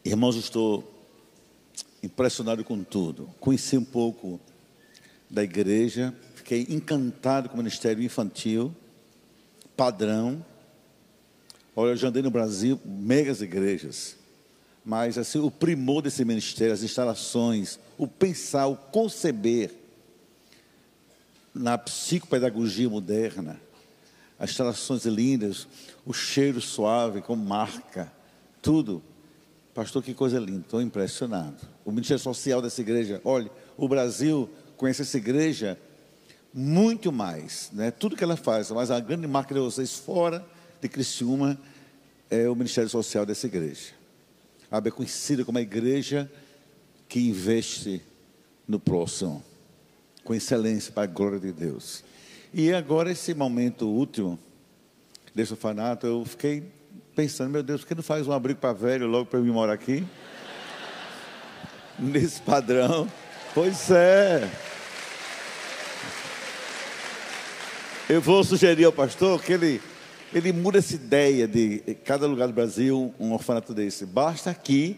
Irmãos, eu estou impressionado com tudo. Conheci um pouco da igreja, fiquei encantado com o ministério infantil, padrão. Olha, eu já andei no Brasil, megas igrejas, mas assim, o primor desse ministério, as instalações, o pensar, o conceber na psicopedagogia moderna, as instalações lindas, o cheiro suave, com marca, tudo. Pastor, que coisa linda, estou impressionado. O ministério social dessa igreja, olha, o Brasil conhece essa igreja muito mais, né? Tudo que ela faz, mas a grande marca de vocês fora de Criciúma é o ministério social dessa igreja. A é conhecida como a igreja que investe no próximo, com excelência, para a glória de Deus. E agora, esse momento último desse orfanato, eu fiquei pensando, meu Deus, por que não faz um abrigo para velho logo para eu vir morar aqui? Nesse padrão. Pois é. Eu vou sugerir ao pastor que ele muda essa ideia de cada lugar do Brasil um orfanato desse. Basta aqui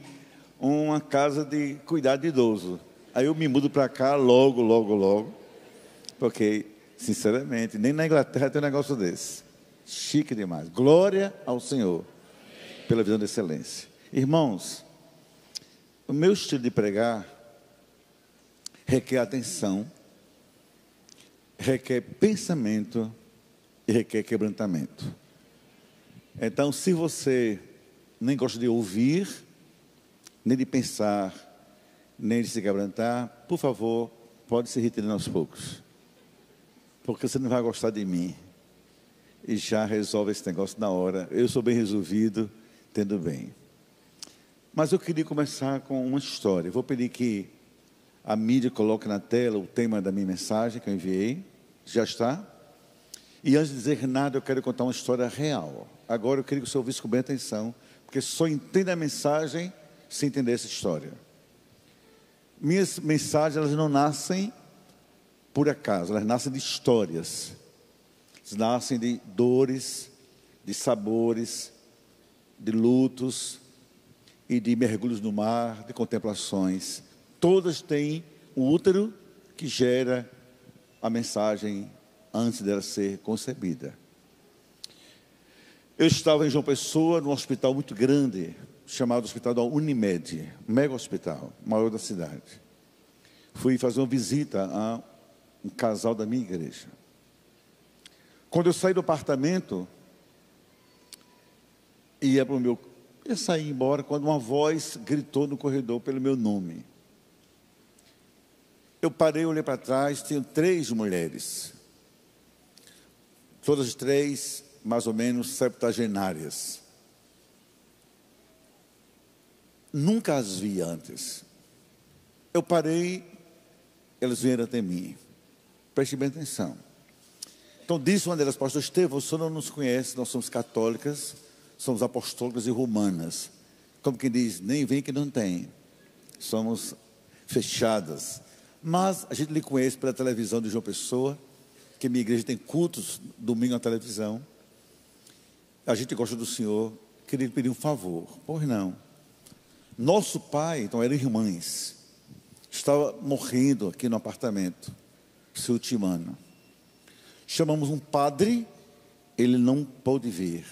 uma casa de cuidado de idoso. Aí eu me mudo para cá logo. Porque, sinceramente, nem na Inglaterra tem um negócio desse. Chique demais. Glória ao Senhor pela visão de excelência. Irmãos, o meu estilo de pregar requer atenção, requer pensamento e requer quebrantamento. Então, se você nem gosta de ouvir, nem de pensar, nem de se quebrantar, por favor, pode se retirando aos poucos, porque você não vai gostar de mim. E já resolve esse negócio na hora. Eu sou bem resolvido, tendo bem. Mas eu queria começar com uma história. Eu vou pedir que a mídia coloque na tela o tema da minha mensagem que eu enviei. Já está? E antes de dizer nada, eu quero contar uma história real. Agora eu queria que o senhor ouvisse com bem atenção, porque só entende a mensagem se entender essa história. Minhas mensagens, elas não nascem por acaso, elas nascem de histórias. Nascem de dores, de sabores, de lutos e de mergulhos no mar, de contemplações. Todas têm um útero que gera a mensagem antes dela ser concebida. Eu estava em João Pessoa, num hospital muito grande, chamado Hospital da Unimed, mega hospital, maior da cidade. Fui fazer uma visita a um casal da minha igreja. Quando eu saí do apartamento, ia sair embora, quando uma voz gritou no corredor pelo meu nome. Eu parei, olhei para trás, tinham 3 mulheres. Todas 3, mais ou menos, septuagenárias. Nunca as vi antes. Eu parei, elas vieram até mim. Preste bem atenção. Então disse uma delas, pastor Estevão, o senhor não nos conhece, nós somos católicas, somos apostólicas e romanas. Como quem diz, nem vem que não tem. Somos fechadas. Mas a gente lhe conhece pela televisão de João Pessoa, que minha igreja tem cultos domingo na televisão. A gente gosta do senhor, queria lhe pedir um favor. Pois não. Nosso pai, então eram irmãs, estava morrendo aqui no apartamento, seu último ano. Chamamos um padre, ele não pôde vir.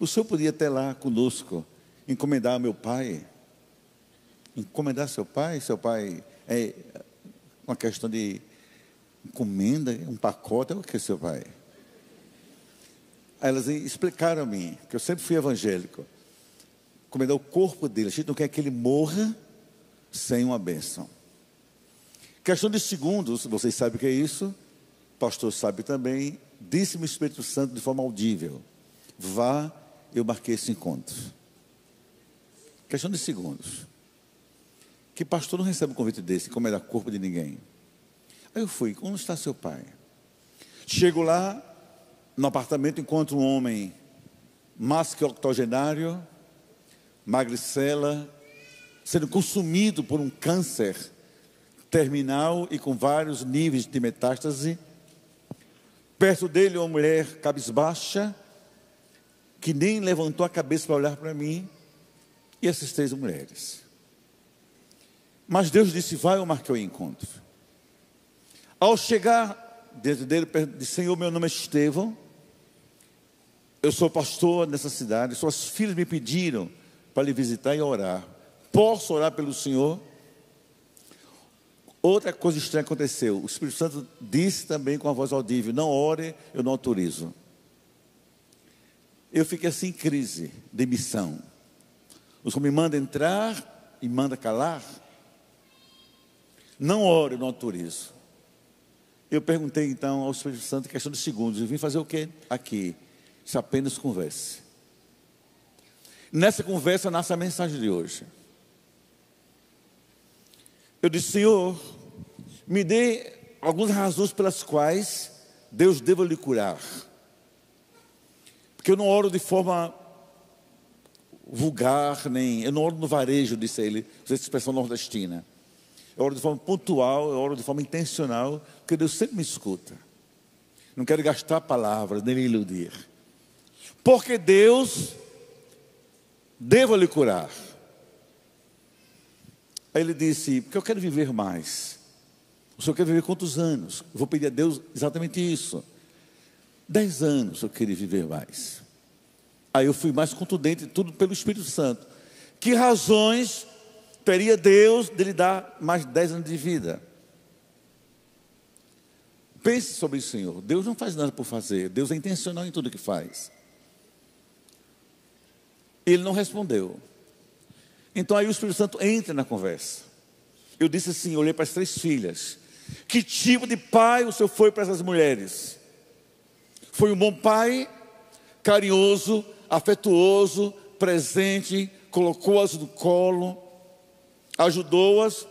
O senhor podia até lá conosco, encomendar ao meu pai. Encomendar seu pai? Seu pai é uma questão de encomenda, um pacote, é o que seu pai? Aí elas explicaram a mim, que eu sempre fui evangélico. Encomendar o corpo dele, a gente não quer que ele morra sem uma bênção. Questão de segundos, vocês sabem o que é isso? O pastor sabe também, disse-me o Espírito Santo de forma audível, vá, eu marquei esse encontro. Questão de segundos. Que pastor não recebe um convite desse, encomendar corpo de ninguém? Aí eu fui, onde está seu pai? Chego lá, no apartamento, encontro um homem mais que octogenário, magricela, sendo consumido por um câncer terminal e com vários níveis de metástase. Perto dele uma mulher cabisbaixa, que nem levantou a cabeça para olhar para mim. e essas 3 mulheres. Mas Deus disse: vai, eu marquei o encontro. Ao chegar diante dele, disse: Senhor, meu nome é Estevão, eu sou pastor nessa cidade, suas filhas me pediram para lhe visitar e orar. Posso orar pelo Senhor? Outra coisa estranha aconteceu. O Espírito Santo disse também com a voz audível: não ore, eu não autorizo. Eu fiquei assim em crise de missão. O Senhor me manda entrar e manda calar. Não ore, eu não autorizo. Eu perguntei então ao Espírito Santo, em questão de segundos: eu vim fazer o quê aqui? Se apenas converse. Nessa conversa nasce a mensagem de hoje. Eu disse: Senhor, me dê algumas razões pelas quais Deus deva lhe curar. Porque eu não oro de forma vulgar, eu não oro no varejo, disse ele, essa expressão nordestina. Eu oro de forma pontual, eu oro de forma intencional, porque Deus sempre me escuta. Não quero gastar palavras, nem me iludir. Porque Deus deva lhe curar. Aí ele disse: porque eu quero viver mais. O senhor quer viver quantos anos? Eu vou pedir a Deus exatamente isso. 10 anos eu queria viver mais. Aí eu fui mais contundente, tudo pelo Espírito Santo. Que razões teria Deus de lhe dar mais 10 anos de vida? Pense sobre isso, Senhor. Deus não faz nada por fazer. Deus é intencional em tudo que faz. Ele não respondeu. Então aí o Espírito Santo entra na conversa. Eu disse assim, olhei para as 3 filhas: que tipo de pai o senhor foi para essas mulheres? Foi um bom pai, carinhoso, afetuoso, presente, colocou-as no colo, ajudou-as.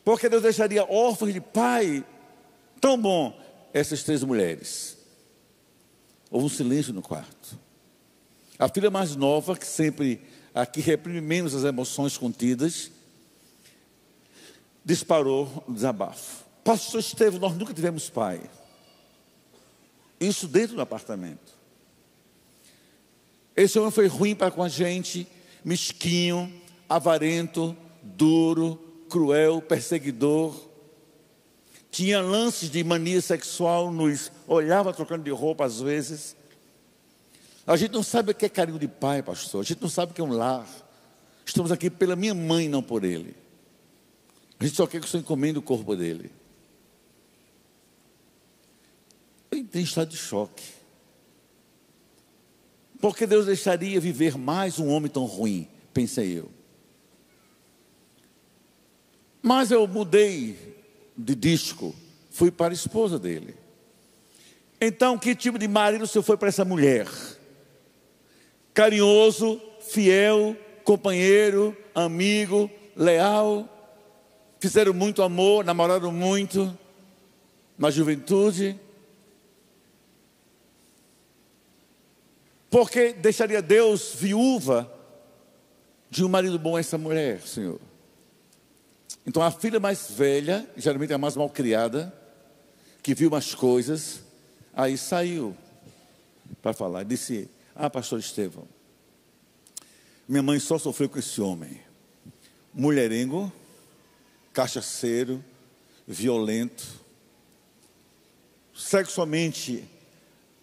Porque Deus deixaria órfãos de pai tão bom essas 3 mulheres? Houve um silêncio no quarto. A filha mais nova, que sempre aqui reprime menos as emoções contidas, disparou um desabafo: pastor Estevão, nós nunca tivemos pai. Isso dentro do apartamento. Esse homem foi ruim para com a gente, mesquinho, avarento, duro, cruel, perseguidor. Tinha lances de mania sexual, nos olhava trocando de roupa às vezes. A gente não sabe o que é carinho de pai, pastor. A gente não sabe o que é um lar. Estamos aqui pela minha mãe, não por ele. A gente só quer que o Senhor encomende o corpo dele. Eu entrei em estado de choque. Porque Deus deixaria viver mais um homem tão ruim? Pensei eu. Mas eu mudei de disco. Fui para a esposa dele. Então, que tipo de marido o senhor foi para essa mulher? Carinhoso, fiel, companheiro, amigo, leal. Fizeram muito amor, namoraram muito na juventude. Porque deixaria Deus viúva de um marido bom a essa mulher, Senhor? Então a filha mais velha, geralmente a mais mal criada, que viu umas coisas, aí saiu para falar. Disse: pastor Estevão, minha mãe só sofreu com esse homem. Mulherengo, cachaceiro, violento, sexualmente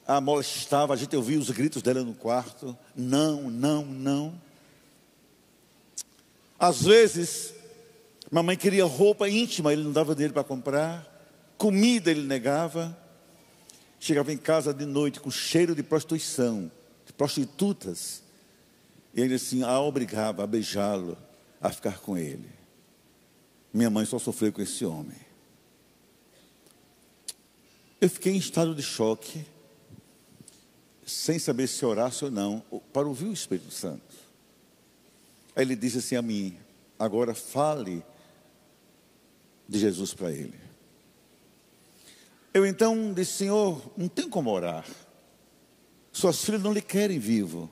a molestava. A gente ouvia os gritos dela no quarto: não, não, não. Às vezes mamãe queria roupa íntima, ele não dava dinheiro para comprar. Comida ele negava. Chegava em casa de noite com cheiro de prostituição, de prostitutas, e ele assim a obrigava a beijá-lo, a ficar com ele. Minha mãe só sofreu com esse homem. Eu fiquei em estado de choque, sem saber se orasse ou não, para ouvir o Espírito Santo. Aí ele disse assim a mim: agora fale de Jesus para ele. Eu então disse: Senhor, não tem como orar. Suas filhas não lhe querem vivo.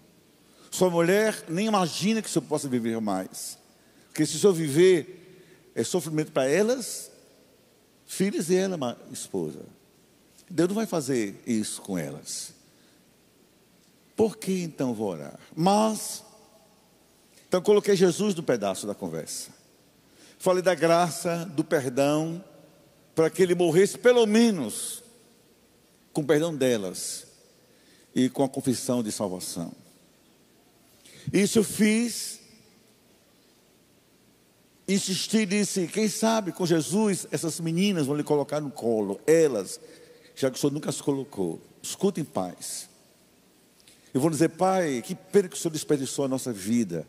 Sua mulher nem imagina que o senhor possa viver mais. Porque se o senhor viver, é sofrimento para elas, filhas, e ela, esposa. Deus não vai fazer isso com elas. Por que então vou orar? Mas Então coloquei Jesus no pedaço da conversa. Falei da graça, do perdão, para que ele morresse pelo menos com o perdão delas e com a confissão de salvação. Isso eu fiz, insisti e disse, quem sabe com Jesus essas meninas vão lhe colocar no colo, elas, já que o Senhor nunca as colocou. Escutem, pais. Eu vou dizer, pai, que pena que o Senhor desperdiçou a nossa vida,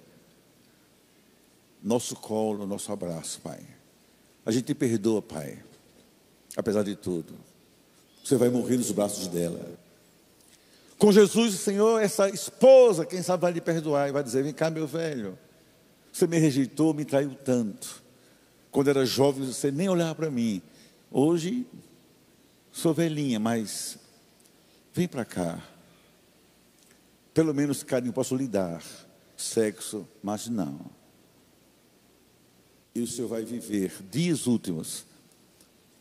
nosso colo, nosso abraço, pai. A gente te perdoa, pai. Apesar de tudo, você vai morrer nos braços dela. Com Jesus, Senhor, essa esposa, quem sabe vai lhe perdoar e vai dizer, vem cá, meu velho, você me rejeitou, me traiu tanto. Quando era jovem, você nem olhava para mim. Hoje, sou velhinha, mas vem para cá. Pelo menos carinho posso lhe dar. Sexo, mas não. E o Senhor vai viver dias últimos,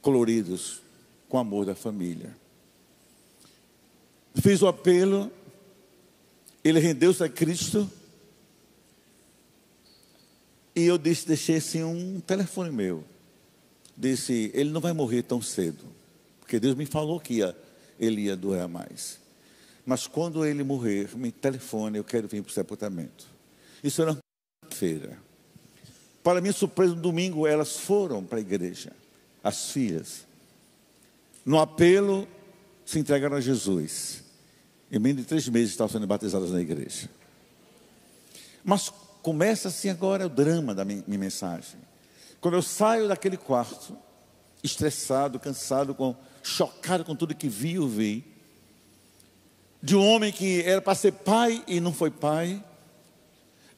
coloridos, com o amor da família. Fiz o apelo, ele rendeu-se a Cristo, e eu deixei assim um telefone meu. Disse, ele não vai morrer tão cedo, porque Deus me falou que ele ia durar mais. Mas quando ele morrer, me telefone, eu quero vir para o sepultamento. Isso era feira. Para minha surpresa, no domingo, elas foram para a igreja, as filhas. No apelo, se entregaram a Jesus. Em menos de 3 meses estavam sendo batizadas na igreja. Mas começa assim agora o drama da minha mensagem. Quando eu saio daquele quarto, estressado, cansado, chocado com tudo que vi e ouvi, de um homem que era para ser pai e não foi pai,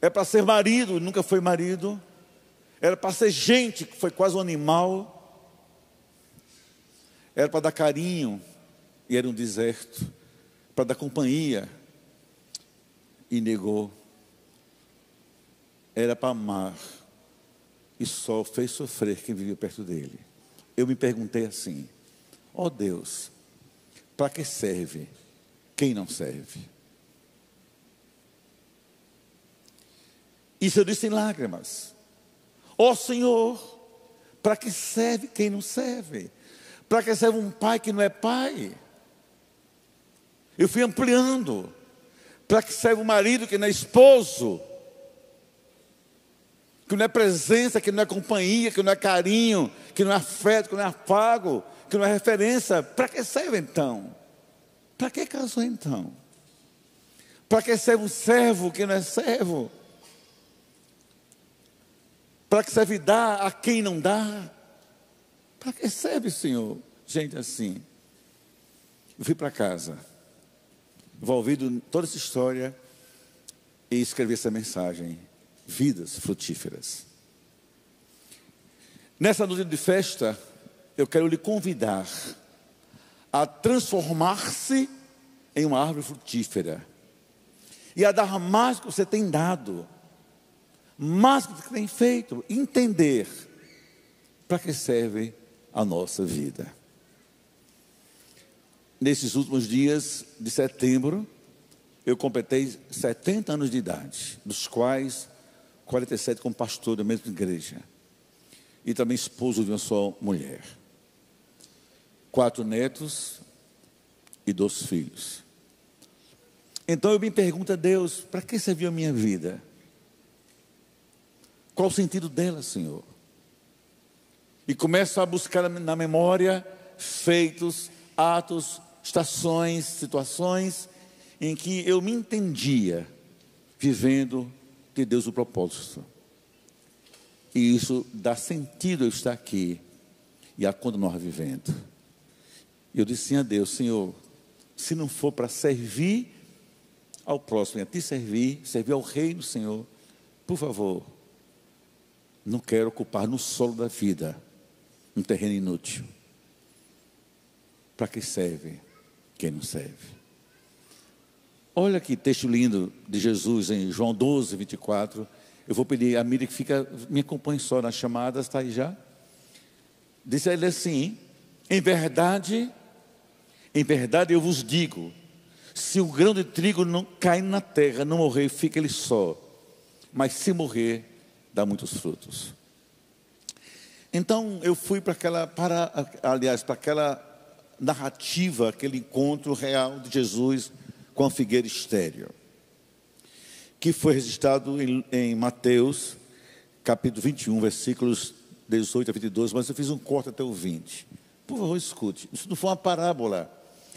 era para ser marido e nunca foi marido, era para ser gente que foi quase um animal, era para dar carinho e era um deserto, para dar companhia e negou, era para amar e só fez sofrer quem vivia perto dele. Eu me perguntei assim, ó Deus, para que serve quem não serve? Isso eu disse em lágrimas. Ó Senhor, para que serve quem não serve? Para que serve um pai que não é pai? Eu fui ampliando. Para que serve um marido que não é esposo? Que não é presença, que não é companhia, que não é carinho, que não é afeto, que não é afago, que não é referência? Para que serve então? Para que casou então? Para que serve um servo que não é servo? Para que serve dar a quem não dá? Para que serve, Senhor? Gente assim. Eu fui para casa, envolvido em toda essa história, e escrevi essa mensagem: vidas frutíferas. Nessa noite de festa, eu quero lhe convidar a transformar-se em uma árvore frutífera e a dar mais do que você tem dado, mais do que você tem feito, entender para que serve a nossa vida. Nesses últimos dias de setembro, eu completei 70 anos de idade, dos quais 47 como pastor da mesma igreja, e também esposo de uma só mulher, 4 netos e 2 filhos. Então eu me pergunto a Deus, para que serviu a minha vida? Qual o sentido dela, Senhor? E começo a buscar na memória feitos, atos, estações, situações em que eu me entendia vivendo de Deus o propósito. E isso dá sentido eu estar aqui e a continuar vivendo. Eu disse a Deus, Senhor, se não for para servir ao próximo, a Ti servir ao reino, Senhor, por favor, não quero ocupar no solo da vida um terreno inútil. Para que serve quem não serve? Olha que texto lindo de Jesus em João 12, 24. Eu vou pedir a Miriam que me acompanhe só nas chamadas, está aí já? Diz ele assim: em verdade eu vos digo, se o grão de trigo não cai na terra, não morrer, fica ele só. mas se morrer, dá muitos frutos. Então eu fui para aquela narrativa, aquele encontro real de Jesus com a figueira estéril, que foi registrado em Mateus, capítulo 21, versículos 18 a 22, mas eu fiz um corte até o 20. Por favor, escute. Isso não foi uma parábola.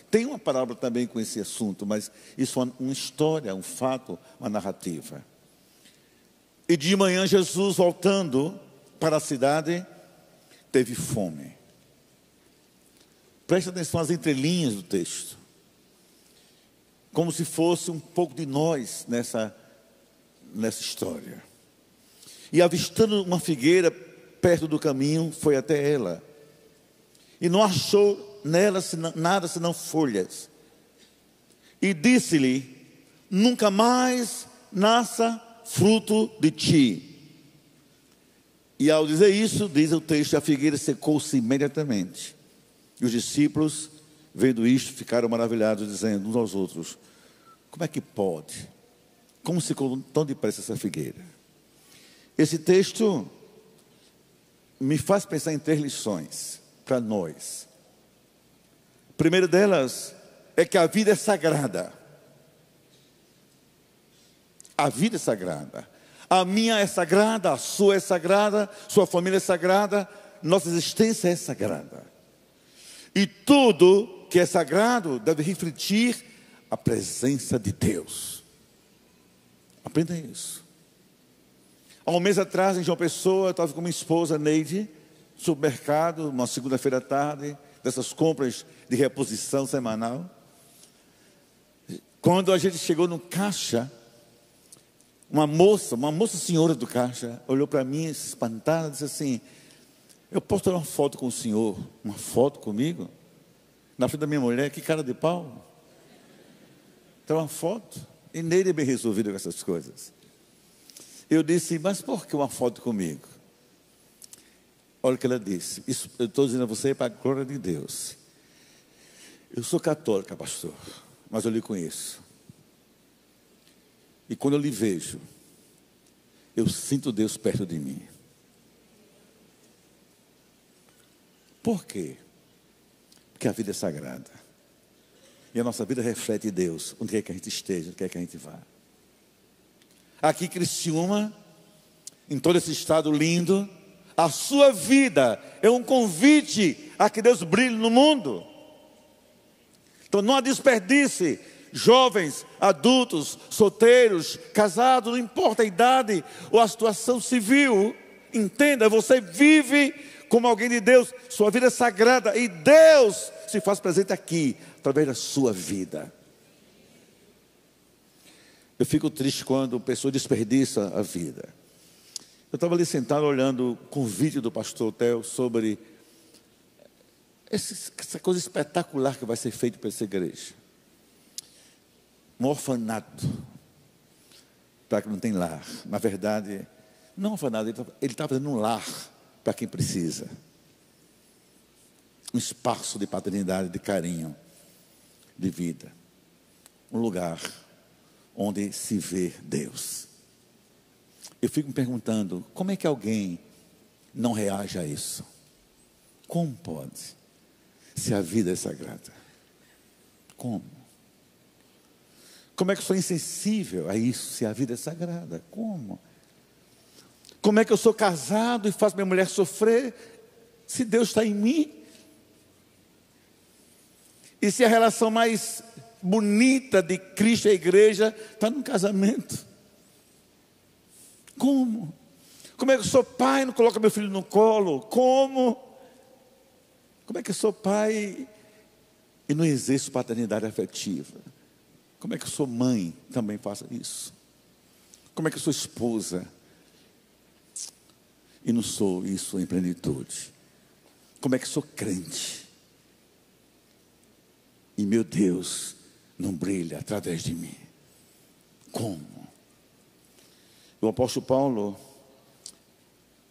Tem uma parábola também com esse assunto, mas isso é uma história, um fato, uma narrativa. E de manhã Jesus, voltando para a cidade, teve fome. Preste atenção às entrelinhas do texto. Como se fosse um pouco de nós nessa história. E avistando uma figueira perto do caminho, foi até ela. E não achou nela nada senão folhas. E disse-lhe: nunca mais nasça fruto de ti. E ao dizer isso, diz o texto, a figueira secou-se imediatamente. E os discípulos, vendo isto, ficaram maravilhados, dizendo uns aos outros: como é que pode? Como secou tão depressa essa figueira? Esse texto me faz pensar em 3 lições para nós. A primeira delas é que a vida é sagrada. A vida é sagrada. A minha é sagrada, a sua é sagrada, sua família é sagrada, nossa existência é sagrada. E tudo que é sagrado deve refletir a presença de Deus. Aprenda isso. Há um mês atrás, em João Pessoa, eu estava com minha esposa, Neide, no supermercado, uma segunda-feira à tarde, dessas compras de reposição semanal. Quando a gente chegou no caixa, uma moça senhora do caixa, olhou para mim, espantada, disse assim: eu posso tirar uma foto com o senhor? Uma foto comigo? Na frente da minha mulher, que cara de pau. Tirar uma foto. E Neide é bem resolvida com essas coisas. Eu disse: mas por que uma foto comigo? Olha o que ela disse. Isso eu estou dizendo a você para a glória de Deus. Eu sou católica, pastor, mas eu lhe conheço. E quando eu lhe vejo, eu sinto Deus perto de mim. Por quê? Porque a vida é sagrada. E a nossa vida reflete Deus, onde quer que a gente esteja, onde quer que a gente vá. Aqui em Criciúma, em todo esse estado lindo, a sua vida é um convite a que Deus brilhe no mundo. Então não há desperdício. Jovens, adultos, solteiros, casados, não importa a idade ou a situação civil, entenda, você vive como alguém de Deus, sua vida é sagrada e Deus se faz presente aqui, através da sua vida. Eu fico triste quando a pessoa desperdiça a vida. Eu estava ali sentado olhando o convite do pastor Theo sobre essa coisa espetacular que vai ser feita para essa igreja. Um orfanato para quem não tem lar. Na verdade, não orfanato, ele está fazendo um lar para quem precisa. Um espaço de paternidade, de carinho, de vida. Um lugar onde se vê Deus. Eu fico me perguntando, como é que alguém não reage a isso? Como pode? Se a vida é sagrada. Como? Como é que eu sou insensível a isso, se a vida é sagrada? Como? Como é que eu sou casado e faço minha mulher sofrer, se Deus está em mim? E se a relação mais bonita de Cristo e a igreja está no casamento? Como? Como é que eu sou pai e não coloco meu filho no colo? Como? Como é que eu sou pai e não exerço paternidade afetiva? Como é que eu sou mãe, também faço isso? Como é que eu sou esposa e não sou isso em plenitude? Como é que eu sou crente e meu Deus não brilha através de mim? Como? O apóstolo Paulo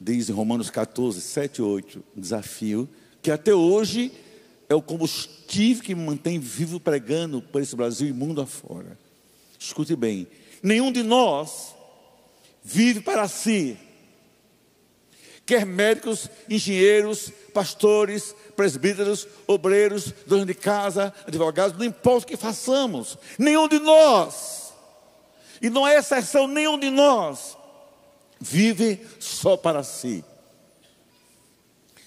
diz em Romanos 14, 7 e 8, um desafio que até hoje é o combustível que me mantém vivo pregando por esse Brasil e mundo afora. Escute bem, nenhum de nós vive para si. Quer médicos, engenheiros, pastores, presbíteros, obreiros, donos de casa, advogados, não importa o que façamos, nenhum de nós, e não é exceção, nenhum de nós vive só para si.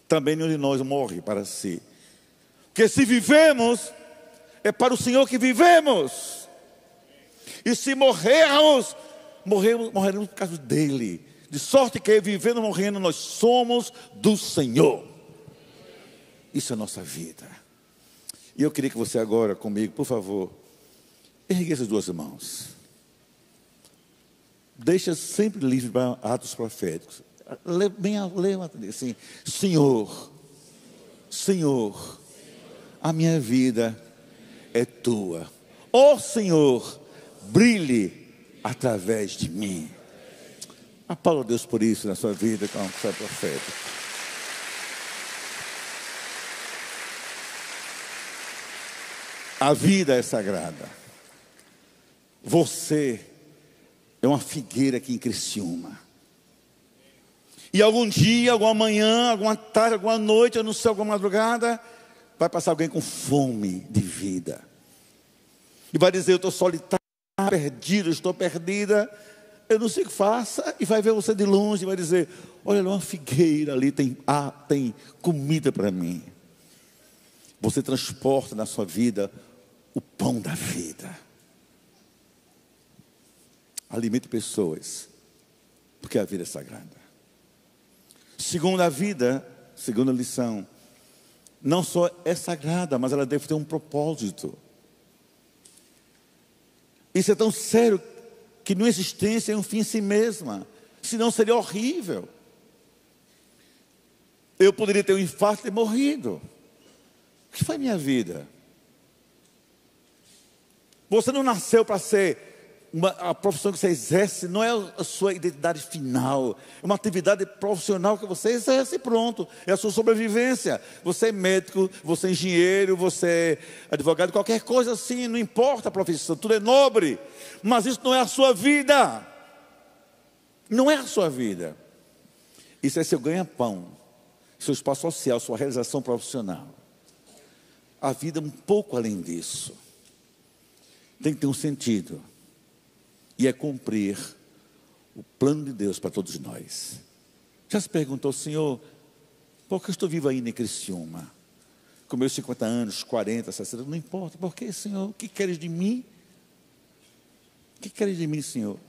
Também nenhum de nós morre para si. Porque se vivemos, é para o Senhor que vivemos. E se morrermos, morreremos por causa dele. De sorte que vivendo, morrendo, nós somos do Senhor. Isso é a nossa vida. E eu queria que você agora comigo, por favor, ergue essas duas mãos. Deixa sempre livre para atos proféticos. Leva assim: Senhor, Senhor, a minha vida é tua. Ó Senhor, brilhe através de mim. Aplauda a Deus por isso na sua vida, como você é profeta. A vida é sagrada. Você é uma figueira aqui em Criciúma. E algum dia, alguma manhã, alguma tarde, alguma noite, eu não sei, alguma madrugada, vai passar alguém com fome de vida. E vai dizer: eu estou solitário, perdido, estou perdida, eu não sei o que faça. E vai ver você de longe e vai dizer: olha lá, uma figueira ali, tem comida para mim. Você transporta na sua vida o pão da vida. Alimente pessoas, porque a vida é sagrada. Segunda lição, não só é sagrada, mas ela deve ter um propósito. Isso é tão sério que não existência é um fim em si mesma, senão seria horrível. Eu poderia ter um infarto e ter morrido. O que foi minha vida? Você não nasceu para ser a profissão que você exerce, não é a sua identidade final, é uma atividade profissional que você exerce e pronto, é a sua sobrevivência. Você é médico, você é engenheiro, você é advogado, qualquer coisa assim, não importa a profissão, tudo é nobre, mas isso não é a sua vida, não é a sua vida. Isso é seu ganha-pão, seu espaço social, sua realização profissional. A vida é um pouco além disso, tem que ter um sentido. E é cumprir o plano de Deus para todos nós. Já se perguntou: Senhor, por que eu estou vivo ainda em Criciúma? Com meus 50 anos, 40, 60, não importa. Por que, Senhor? O que queres de mim? O que queres de mim, Senhor?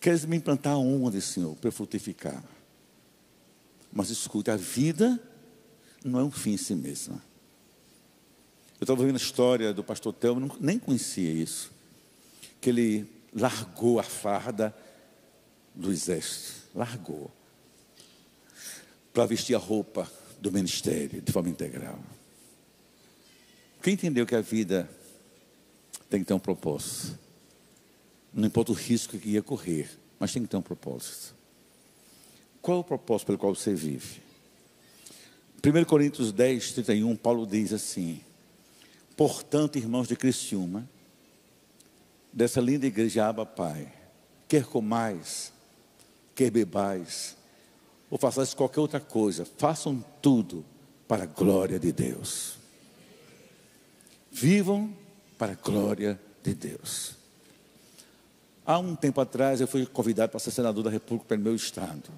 Queres me implantar onde, Senhor, para eu frutificar? Mas escute, a vida não é um fim em si mesma. Eu estava ouvindo a história do pastor Telmo, nem conhecia isso. Que ele largou a farda do exército, largou, para vestir a roupa do ministério de forma integral. Quem entendeu que a vida tem que ter um propósito, não importa o risco que ia correr, mas tem que ter um propósito. Qual é o propósito pelo qual você vive? 1 Coríntios 10, 31, Paulo diz assim: portanto, irmãos de Criciúma, dessa linda igreja Abba Pai, quer comais, quer bebais, ou façais qualquer outra coisa, façam tudo para a glória de Deus. Vivam para a glória de Deus. Há um tempo atrás eu fui convidado para ser senador da República pelo meu estado.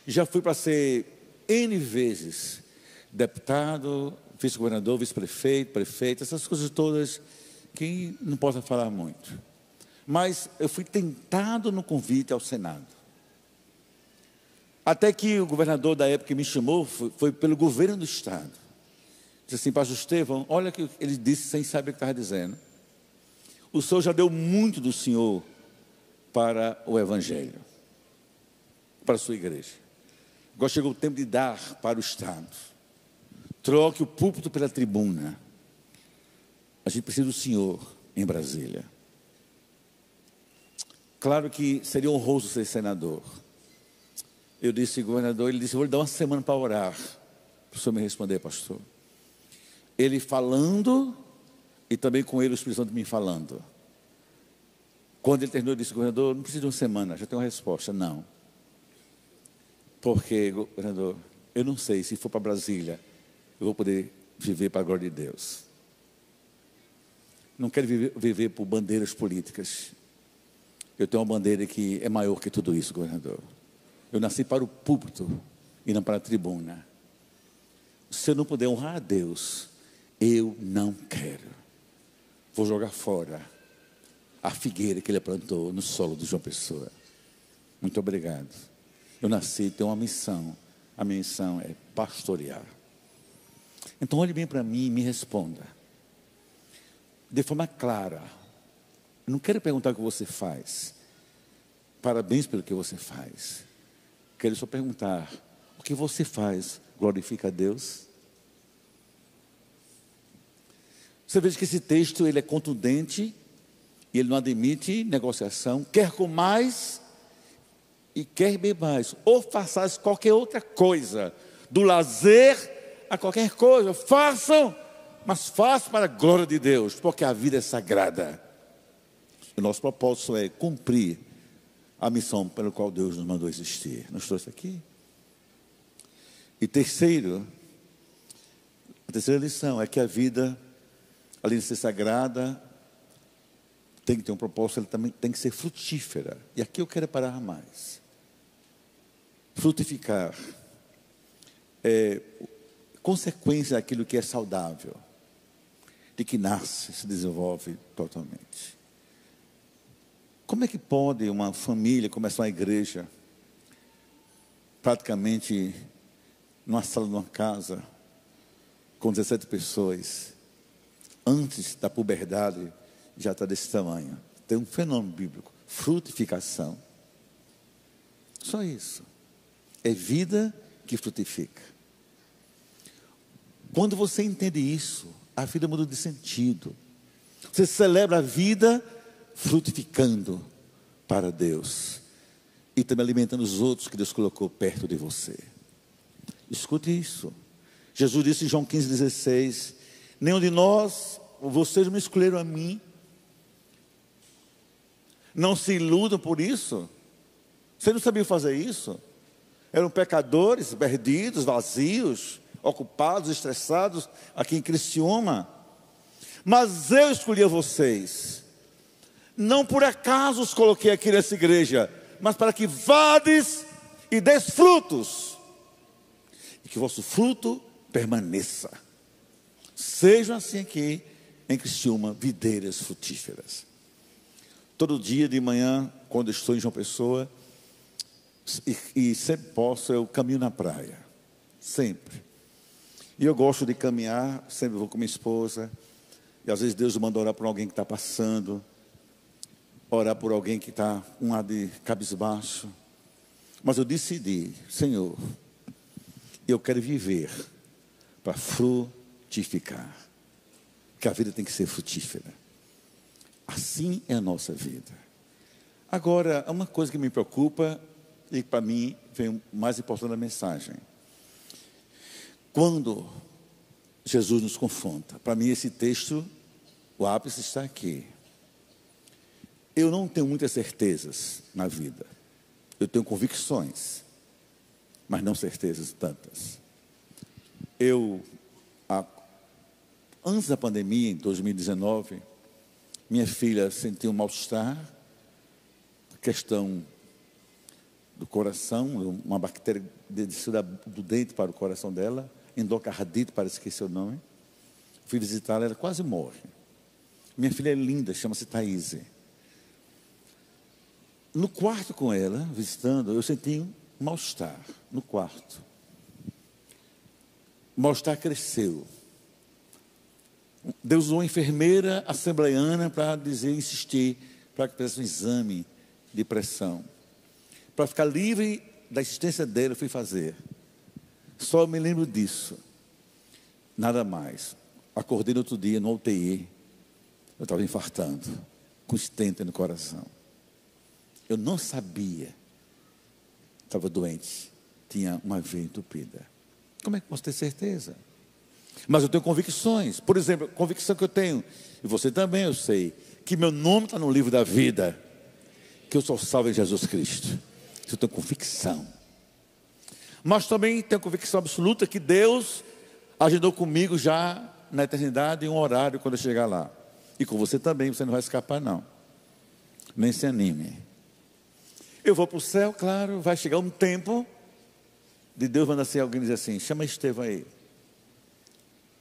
Já fui para ser N vezes deputado, vice-governador, vice-prefeito, prefeito, essas coisas todas que não posso falar muito. Mas eu fui tentado no convite ao Senado. Até que o governador da época que me chamou foi pelo governo do estado. Disse assim: pastor Estevão, olha o que ele disse sem saber o que estava dizendo. O senhor já deu muito do senhor para o evangelho, para a sua igreja. Agora chegou o tempo de dar para o estado. Troque o púlpito pela tribuna. A gente precisa do senhor em Brasília. Claro que seria honroso ser senador. Eu disse: governador, ele disse: vou lhe dar uma semana para orar, para o senhor me responder, pastor. Ele falando, e também com ele o Espírito Santo me falando: Quando ele terminou, ele disse: governador, não precisa de uma semana, já tenho uma resposta. Não. Porque, governador, eu não sei se for para Brasília, eu vou poder viver para a glória de Deus. Não quero viver por bandeiras políticas. Eu tenho uma bandeira que é maior que tudo isso, governador. Eu nasci para o púlpito e não para a tribuna. Se eu não puder honrar a Deus, eu não quero. Vou jogar fora a figueira que ele plantou no solo de João Pessoa. Muito obrigado. Eu nasci, tenho uma missão. A minha missão é pastorear. Então olhe bem para mim e me responda. De forma clara. Eu não quero perguntar o que você faz. Parabéns pelo que você faz. Quero só perguntar: o que você faz glorifica a Deus? Você veja que esse texto ele é contundente e ele não admite negociação. Quer com mais e quer bebais, ou façais qualquer outra coisa, do lazer a qualquer coisa, façam, mas façam para a glória de Deus, porque a vida é sagrada. O nosso propósito é cumprir a missão pela qual Deus nos mandou existir. Nos trouxe aqui. E terceiro, a terceira lição é que a vida, além de ser sagrada, tem que ter um propósito, ela também tem que ser frutífera. E aqui eu quero parar mais. Frutificar é consequência daquilo que é saudável, de que nasce, se desenvolve totalmente. Como é que pode uma família começar uma igreja praticamente numa sala de uma casa com 17 pessoas, antes da puberdade já está desse tamanho? Tem um fenômeno bíblico: frutificação. Só isso. É vida que frutifica. Quando você entende isso, a vida muda de sentido. Você celebra a vida frutificando para Deus e também alimentando os outros que Deus colocou perto de você. Escute isso. Jesus disse em João 15,16: nenhum de nós, vocês me escolheram a mim. Não se iludam por isso. Vocês não sabiam fazer isso? Eram pecadores, perdidos, vazios, ocupados, estressados, aqui em Criciúma. Mas eu escolhi a vocês. Não por acaso os coloquei aqui nessa igreja, mas para que vades e des frutos. E que o vosso fruto permaneça. Sejam assim aqui em Criciúma, videiras frutíferas. Todo dia de manhã, quando estou em João Pessoa, e sempre posso, eu caminho na praia. Sempre. E eu gosto de caminhar, sempre vou com minha esposa. E às vezes Deus me manda orar por alguém que está passando, orar por alguém que está um lado de cabisbaixo. Mas eu decidi: Senhor, eu quero viver para frutificar. Porque a vida tem que ser frutífera. Assim é a nossa vida. Agora, uma coisa que me preocupa, e para mim vem o mais importante da mensagem. Quando Jesus nos confronta, para mim esse texto, o ápice está aqui. Eu não tenho muitas certezas na vida. Eu tenho convicções, mas não certezas tantas. Antes da pandemia, em 2019, minha filha sentiu um mal-estar, questão do coração, uma bactéria desceu do dente para o coração dela, endocardite, parece que esse é o nome. Fui visitá-la, ela quase morre. Minha filha é linda, chama-se Thaís. No quarto com ela, visitando, eu senti um mal-estar no quarto. O mal-estar cresceu. Deus usou uma enfermeira assembleiana para insistir, para que fizesse um exame de pressão. Para ficar livre da existência dela, eu fui fazer. Só me lembro disso. Nada mais. Acordei no outro dia, no UTI. Eu estava infartando, com stent no coração. Eu não sabia. Estava doente. Tinha uma veia entupida. Como é que posso ter certeza? Mas eu tenho convicções. Por exemplo, a convicção que eu tenho, e você também, eu sei, que meu nome está no livro da vida. que eu sou salvo em Jesus Cristo. Eu tenho convicção. Mas também tenho convicção absoluta que Deus agendou comigo já na eternidade em um horário quando eu chegar lá. E com você também, você não vai escapar não. Nem se anime. Eu vou para o céu, claro, vai chegar um tempo de Deus mandar assim, alguém dizer assim, chama Estevão aí.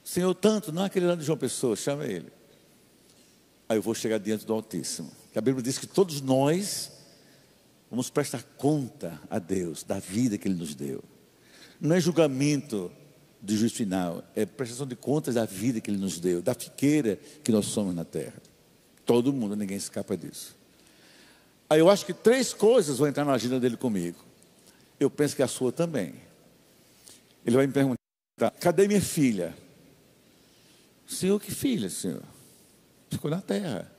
Senhor, tanto, não aquele lá de João Pessoa, chama ele. Aí eu vou chegar diante do Altíssimo. Que a Bíblia diz que todos nós vamos prestar conta a Deus da vida que Ele nos deu. Não é julgamento de juízo final, é prestação de contas da vida que Ele nos deu, da figueira que nós somos na terra. Todo mundo, ninguém escapa disso. Aí eu acho que 3 coisas vão entrar na agenda dele comigo. Eu penso que a sua também. Ele vai me perguntar, cadê minha filha? Senhor, que filha, Senhor? Ficou na terra.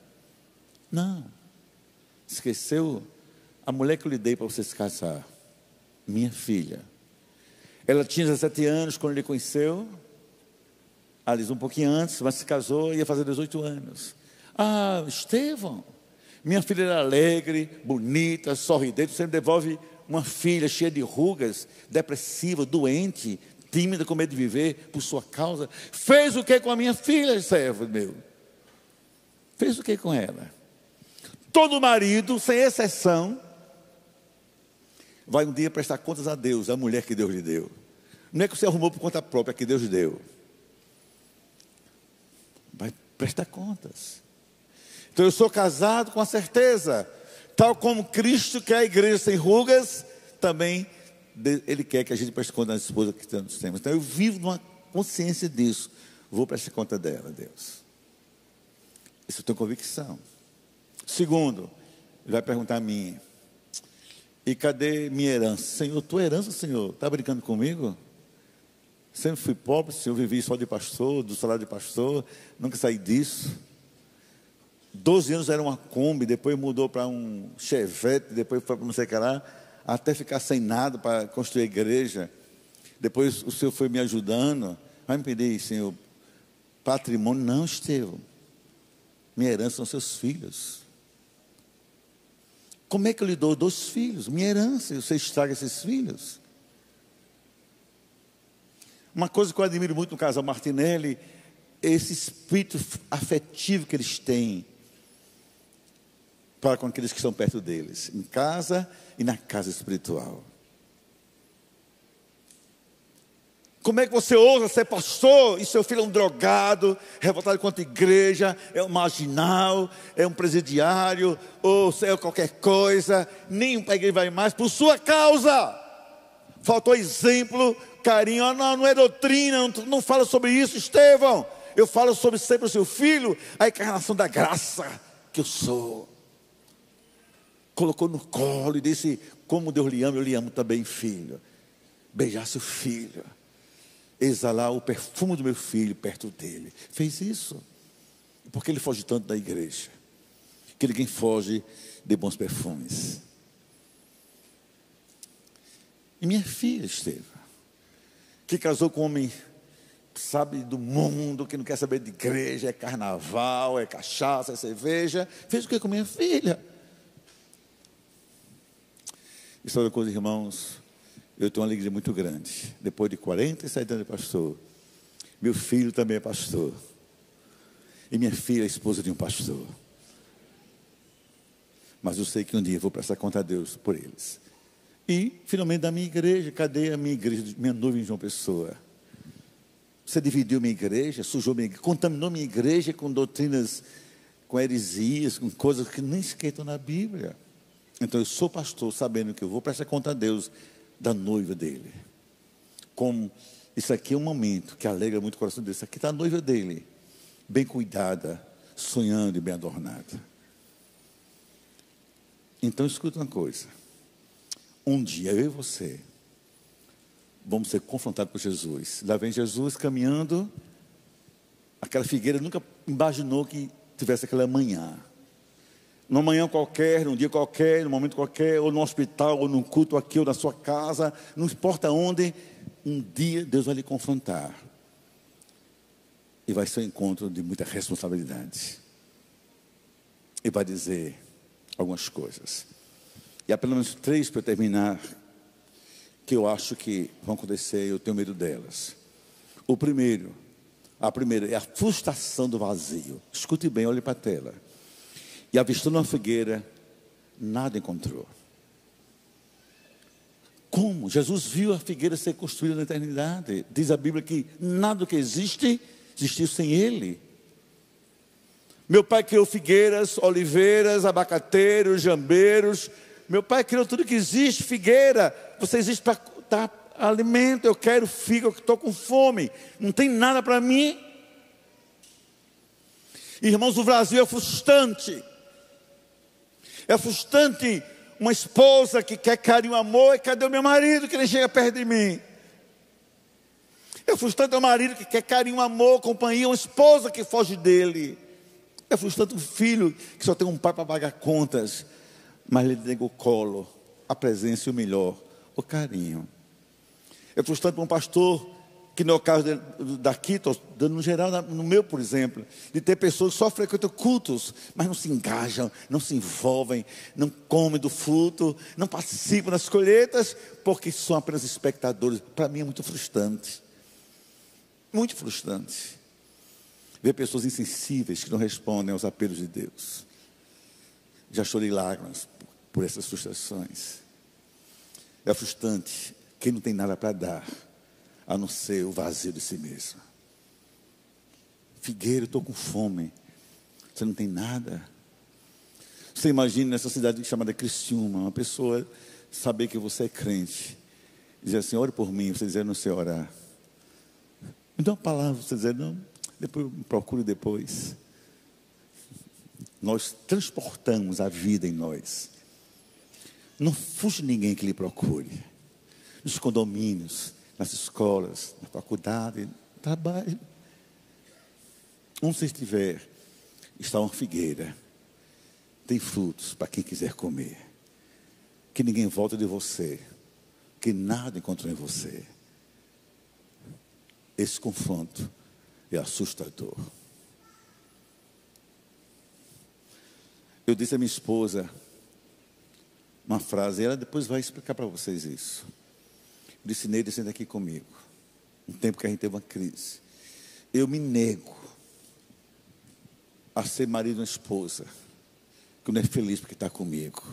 Não. Esqueceu a mulher que eu lhe dei para você se casar. Minha filha. Ela tinha 17 anos quando ele conheceu. Aliás, um pouquinho antes, mas se casou e ia fazer 18 anos. Ah, Estevão, minha filha era alegre, bonita, sorridente. Você me devolve uma filha cheia de rugas, depressiva, doente, tímida, com medo de viver por sua causa. Fez o que com a minha filha, servo meu? Fez o que com ela? Todo marido, sem exceção, vai um dia prestar contas a Deus, a mulher que Deus lhe deu. Não é que você arrumou por conta própria, que Deus lhe deu. Vai prestar contas. Então eu sou casado com a certeza, tal como Cristo quer a igreja sem rugas, também Ele quer que a gente preste conta das esposas que nós temos. Então eu vivo numa consciência disso. Vou prestar conta dela, Deus. Isso eu tenho convicção. Segundo, ele vai perguntar a mim, e cadê minha herança? Senhor, tua herança, Senhor, está brincando comigo? Sempre fui pobre, Senhor, vivi só de pastor, do salário de pastor, nunca saí disso. 12 anos era uma Kombi, depois mudou para um Chevette, depois foi para não sei o que lá, até ficar sem nada para construir a igreja. Depois o Senhor foi me ajudando. Vai me pedir, Senhor, patrimônio? Não, Estevão. Minha herança são seus filhos. Como é que eu lhe dou 2 filhos? Minha herança, e você estraga esses filhos? Uma coisa que eu admiro muito no casal Martinelli, é esse espírito afetivo que eles têm para com aqueles que estão perto deles, em casa e na casa espiritual. Como é que você ousa ser pastor e seu filho é um drogado, revoltado contra a igreja, é um marginal, é um presidiário, ou é qualquer coisa, nem para a igreja vai mais, por sua causa? Faltou exemplo, carinho. Ah, não é doutrina, não fala sobre isso, Estevão. Eu falo sobre sempre o seu filho, a encarnação da graça que eu sou. Colocou no colo e disse, como Deus lhe ama, eu lhe amo também, filho. Beijar seu filho, exalar o perfume do meu filho perto dele. Fez isso. Porque ele foge tanto da igreja, que ninguém foge de bons perfumes. E minha filha, Estevão, que casou com um homem, sabe, do mundo, que não quer saber de igreja, é carnaval, é cachaça, é cerveja, fez o que com minha filha? E sabe uma coisa, irmãos, eu tenho uma alegria muito grande. Depois de 47 anos de pastor, meu filho também é pastor. E minha filha é esposa de um pastor. Mas eu sei que um dia eu vou prestar conta a Deus por eles. E, finalmente, da minha igreja. Cadê a minha igreja, minha noiva em João Pessoa? Você dividiu minha igreja, sujou minha igreja, contaminou minha igreja com doutrinas, com heresias, com coisas que nem sequer estão na Bíblia. Então eu sou pastor, sabendo que eu vou prestar conta a Deus da noiva dele. Como isso aqui é um momento que alegra muito o coração dele. Isso aqui está a noiva dele, bem cuidada, sonhando e bem adornada. Então escuta uma coisa. Um dia eu e você vamos ser confrontados por Jesus. Lá vem Jesus caminhando. Aquela figueira nunca imaginou que tivesse aquela manhã. Numa manhã qualquer, num dia qualquer, num momento qualquer, ou no hospital, ou num culto aqui, ou na sua casa, não importa onde, um dia Deus vai lhe confrontar. E vai ser um encontro de muita responsabilidade. E vai dizer algumas coisas. E há pelo menos 3 para eu terminar, que eu acho que vão acontecer e eu tenho medo delas. A primeira é a frustração do vazio. Escute bem, olhe para a tela. E avistando uma figueira, nada encontrou. Como? Jesus viu a figueira ser construída na eternidade. Diz a Bíblia que nada do que existe, existiu sem Ele. Meu pai criou figueiras, oliveiras, abacateiros, jambeiros. Meu pai criou tudo que existe, figueira. Você existe para dar alimento. Eu quero fígado, eu estou com fome. Não tem nada para mim. Irmãos, o Brasil é frustrante. É frustrante uma esposa que quer carinho e amor. E cadê o meu marido que nem chega perto de mim? É frustrante o marido que quer carinho, amor, companhia. Uma esposa que foge dele. É frustrante um filho que só tem um pai para pagar contas, mas lhe nega o colo, a presença e o melhor, o carinho. É frustrante um pastor, que no caso daqui, estou dando no geral, no meu, por exemplo, de ter pessoas que só frequentam cultos, mas não se engajam, não se envolvem, não comem do fruto, não participam das colheitas, porque são apenas espectadores. Para mim é muito frustrante. Muito frustrante. Ver pessoas insensíveis que não respondem aos apelos de Deus. Já chorei lágrimas por essas frustrações. É frustrante quem não tem nada para dar, a não ser o vazio de si mesmo. Figueira, estou com fome. Você não tem nada. Você imagina nessa cidade chamada Criciúma, uma pessoa saber que você é crente, dizer assim, ore por mim, você dizer, não sei orar. Me dá uma palavra, você dizer, não, depois me procure depois. Nós transportamos a vida em nós. Não fuja ninguém que lhe procure. Nos condomínios, nas escolas, na faculdade, no trabalho. Onde você estiver, está uma figueira. Tem frutos para quem quiser comer. Que ninguém volte de você. Que nada encontrou em você. Esse confronto é assustador. Eu disse à minha esposa uma frase, e ela depois vai explicar para vocês isso. Eu disse, Neide, senta aqui comigo. Um tempo que a gente teve uma crise. Eu me nego a ser marido de uma esposa que não é feliz porque está comigo,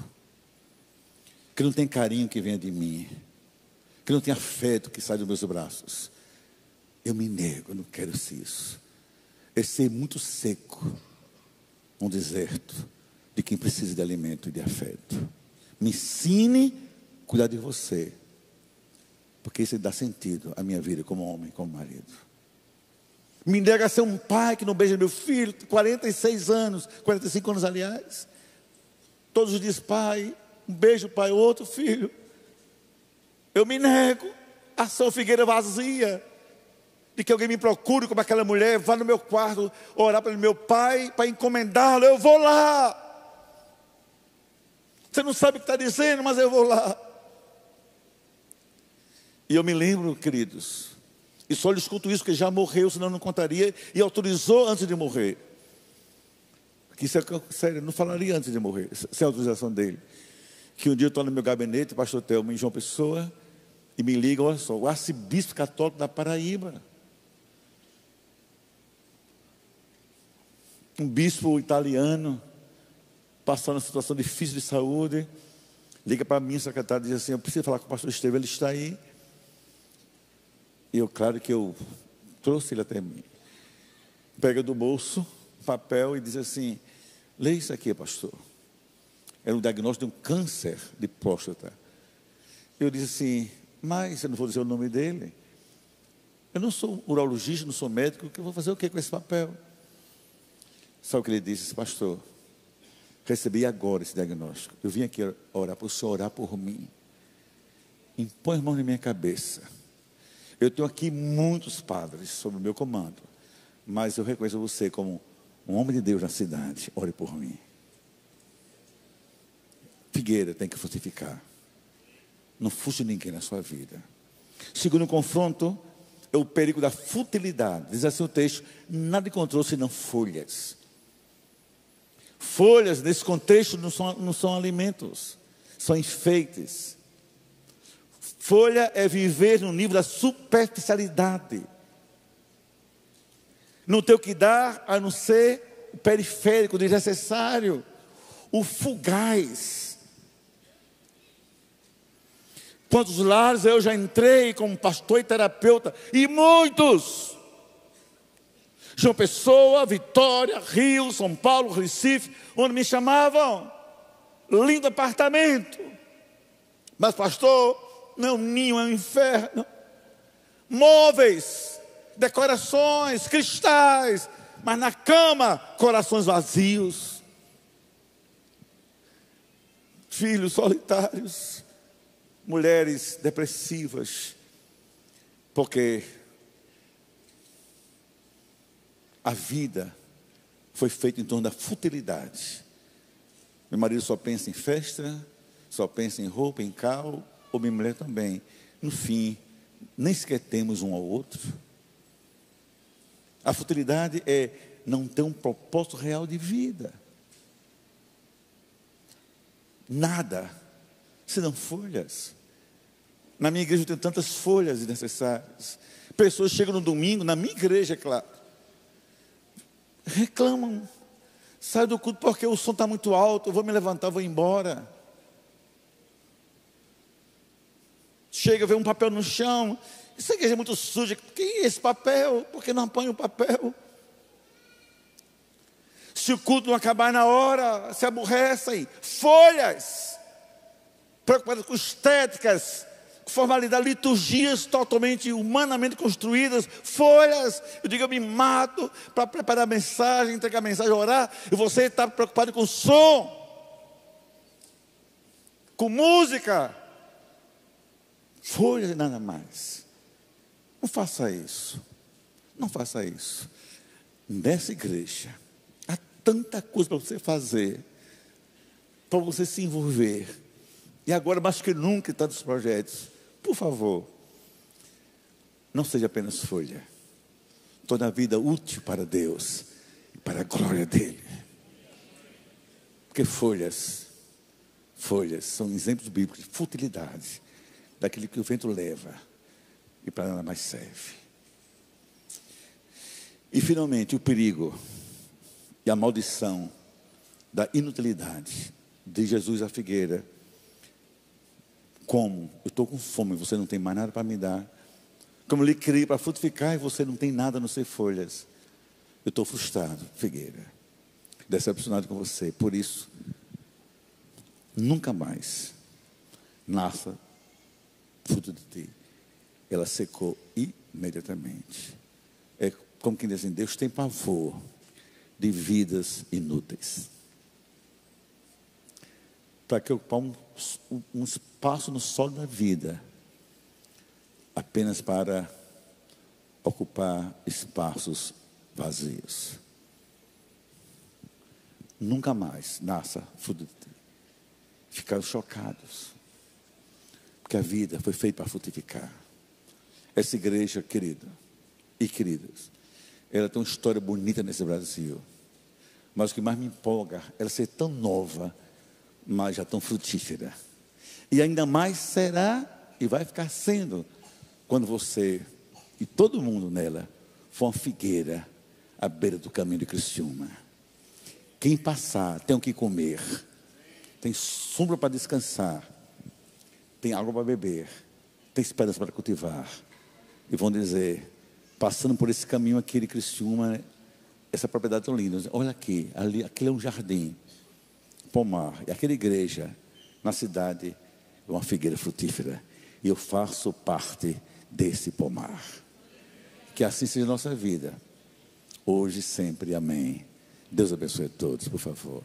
que não tem carinho que venha de mim, que não tem afeto que sai dos meus braços. Eu me nego, eu não quero ser isso. É ser muito seco, um deserto, de quem precisa de alimento e de afeto. Me ensine a cuidar de você, porque isso dá sentido à minha vida como homem, como marido. Me nega a ser um pai que não beija meu filho, 46 anos, 45 anos aliás. Todos os dias, pai, um beijo, pai, outro filho. Eu me nego a ser uma figueira vazia, de que alguém me procure como aquela mulher, vá no meu quarto, orar pelo meu pai, para encomendá-lo, eu vou lá. Você não sabe o que está dizendo, mas eu vou lá. E eu me lembro, queridos, e só lhe escuto isso, porque já morreu, senão não contaria, e autorizou antes de morrer. Que isso é sério, não falaria antes de morrer, sem autorização dele. Que um dia eu estou no meu gabinete, pastor Thelma, em João Pessoa, e me liga, olha só, o arcebispo católico da Paraíba. Um bispo italiano, passando uma situação difícil de saúde, liga para mim, secretário, e diz assim, eu preciso falar com o pastor Estevão, ele está aí. E eu, claro que eu trouxe ele até mim. Pega do bolso, papel e diz assim, leia isso aqui, pastor. Era um diagnóstico de um câncer de próstata. Eu disse assim, mas eu não vou dizer o nome dele. Eu não sou urologista, não sou médico, eu vou fazer o que com esse papel? Sabe o que ele disse, pastor? Recebi agora esse diagnóstico. Eu vim aqui orar para o senhor orar por mim. Impõe as mãos na minha cabeça. Eu tenho aqui muitos padres sob o meu comando, mas eu reconheço você como um homem de Deus na cidade. Ore por mim. Figueira tem que frutificar. Não fuja ninguém na sua vida. Segundo confronto é o perigo da futilidade. Diz assim o texto, nada encontrou senão folhas. Folhas, nesse contexto, não são alimentos. são enfeites. Folha é viver no nível da superficialidade. Não tem o que dar a não ser o periférico, o desnecessário, o fugaz. Quantos lares eu já entrei como pastor e terapeuta, e muitos, João Pessoa, Vitória, Rio, São Paulo, Recife, onde me chamavam, lindo apartamento, mas pastor, meu ninho é um inferno, móveis, decorações, cristais, mas na cama, corações vazios, filhos solitários, mulheres depressivas, porque a vida foi feita em torno da futilidade. Meu marido só pensa em festa, só pensa em roupa, em carro, ou minha mulher também. No fim, nem sequer temos um ao outro. A futilidade é não ter um propósito real de vida. Nada, senão folhas. Na minha igreja tem tantas folhas desnecessárias. Pessoas chegam no domingo, na minha igreja, é claro, reclamam, saio do culto porque o som está muito alto, eu vou me levantar, vou embora. Chega, vê um papel no chão, essa igreja é muito suja, que é esse papel? Por que não apanha o papel? Se o culto não acabar na hora, se aborrecem. Folhas, preocupadas com estéticas, com formalidade, liturgias totalmente humanamente construídas, folhas. Eu digo, eu me mato para preparar a mensagem, entregar a mensagem, orar, e você está preocupado com som, com música, folhas e nada mais. Não faça isso, não faça isso. Nessa igreja há tanta coisa para você fazer, para você se envolver, e agora mais que nunca em tantos projetos. Por favor, não seja apenas folha. Toda a vida útil para Deus e para a glória dele. Porque folhas são exemplos bíblicos de futilidade, daquilo que o vento leva e para nada mais serve. E finalmente o perigo e a maldição da inutilidade de Jesus à figueira. Como? Eu estou com fome, você não tem mais nada para me dar. Como eu lhe criei para frutificar e você não tem nada a não ser folhas. Eu estou frustrado, figueira, decepcionado com você. Por isso, nunca mais nasça fruto de ti. Ela secou imediatamente. É como quem diz assim, Deus tem pavor de vidas inúteis. Para que ocupar um espaço no solo da vida, apenas para ocupar espaços vazios. Nunca mais nasça fruto de ti. Ficaram chocados, porque a vida foi feita para frutificar. Essa igreja, querida e queridas, ela tem uma história bonita nesse Brasil, mas o que mais me empolga é ela ser tão nova, mas já tão frutífera. E ainda mais será e vai ficar sendo quando você e todo mundo nela for uma figueira à beira do caminho de Criciúma. Quem passar tem o que comer, tem sombra para descansar, tem água para beber, tem esperança para cultivar. E vão dizer, passando por esse caminho aqui de Criciúma, essa propriedade tão linda, olha aqui, ali, aquilo é um jardim, pomar, e aquela igreja na cidade é uma figueira frutífera, e eu faço parte desse pomar. Que assim seja a nossa vida, hoje e sempre, amém. Deus abençoe a todos, por favor.